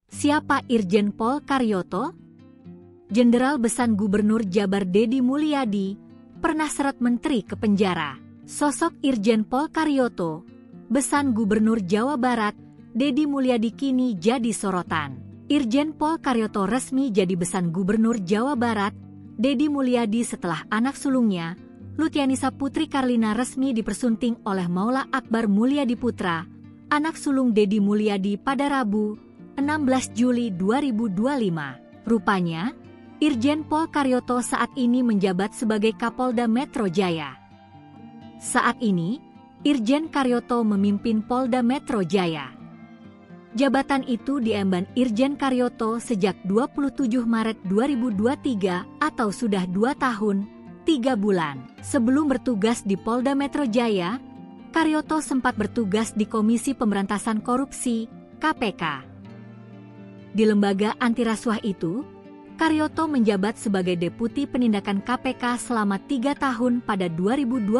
Siapa Irjen Pol Karyoto? Jenderal Besan Gubernur Jabar Deddy Mulyadi pernah seret menteri ke penjara. Sosok Irjen Pol Karyoto, Besan Gubernur Jawa Barat, Deddy Mulyadi kini jadi sorotan. Irjen Pol Karyoto resmi jadi Besan Gubernur Jawa Barat, Deddy Mulyadi setelah anak sulungnya, Luthianissa Putri Karlina resmi dipersunting oleh Maula Akbar Mulyadi Putra, anak sulung Deddy Mulyadi pada Rabu, 16 Juli 2025. Rupanya, Irjen Pol Karyoto saat ini menjabat sebagai Kapolda Metro Jaya. Saat ini, Irjen Karyoto memimpin Polda Metro Jaya. Jabatan itu diemban Irjen Karyoto sejak 27 Maret 2023 atau sudah 2 tahun, 3 bulan. Sebelum bertugas di Polda Metro Jaya, Karyoto sempat bertugas di Komisi Pemberantasan Korupsi, KPK. Di lembaga antirasuah itu, Karyoto menjabat sebagai Deputi Penindakan KPK selama 3 tahun pada 2020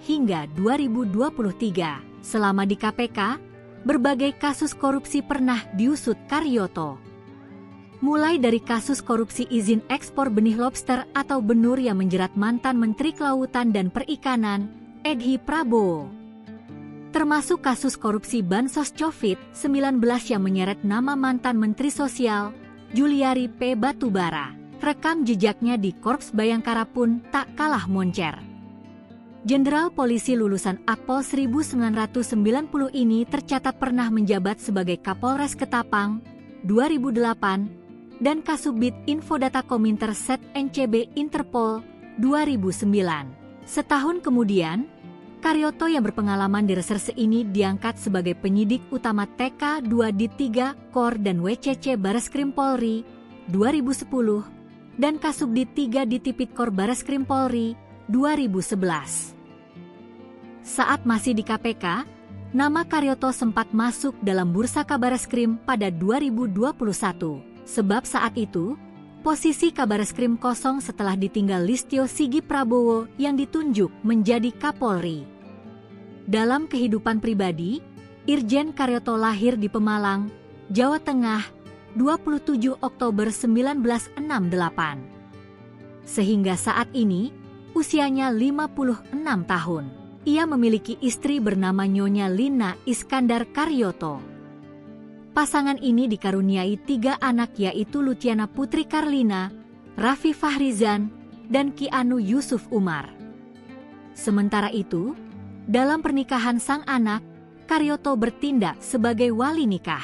hingga 2023. Selama di KPK, berbagai kasus korupsi pernah diusut Karyoto. Mulai dari kasus korupsi izin ekspor benih lobster atau benur yang menjerat mantan Menteri Kelautan dan Perikanan, Edi Prabowo. Termasuk kasus korupsi Bansos COVID-19 yang menyeret nama mantan Menteri Sosial, Juliari P. Batubara. Rekam jejaknya di Korps Bayangkara pun tak kalah moncer. Jenderal Polisi lulusan Akpol 1990 ini tercatat pernah menjabat sebagai Kapolres Ketapang, 2008, dan Kasubdit Infodata Kominter Set NCB Interpol, 2009. Setahun kemudian, Karyoto yang berpengalaman di reserse ini diangkat sebagai penyidik utama TK 2 Dit 3 Kor dan WCC Bareskrim Polri 2010 dan Kasubdit 3 di Tipikor Bareskrim Polri 2011. Saat masih di KPK, nama Karyoto sempat masuk dalam bursa Kabareskrim pada 2021. Sebab saat itu, posisi Kabareskrim kosong setelah ditinggal Listio Sigit Prabowo yang ditunjuk menjadi Kapolri. Dalam kehidupan pribadi, Irjen Karyoto lahir di Pemalang, Jawa Tengah, 27 Oktober 1968. Sehingga saat ini, usianya 56 tahun. Ia memiliki istri bernama Nyonya Lina Iskandar Karyoto. Pasangan ini dikaruniai 3 anak yaitu Luthiana Putri Karlina, Raffi Fahrizan, dan Kianu Yusuf Umar. Sementara itu, dalam pernikahan sang anak, Karyoto bertindak sebagai wali nikah.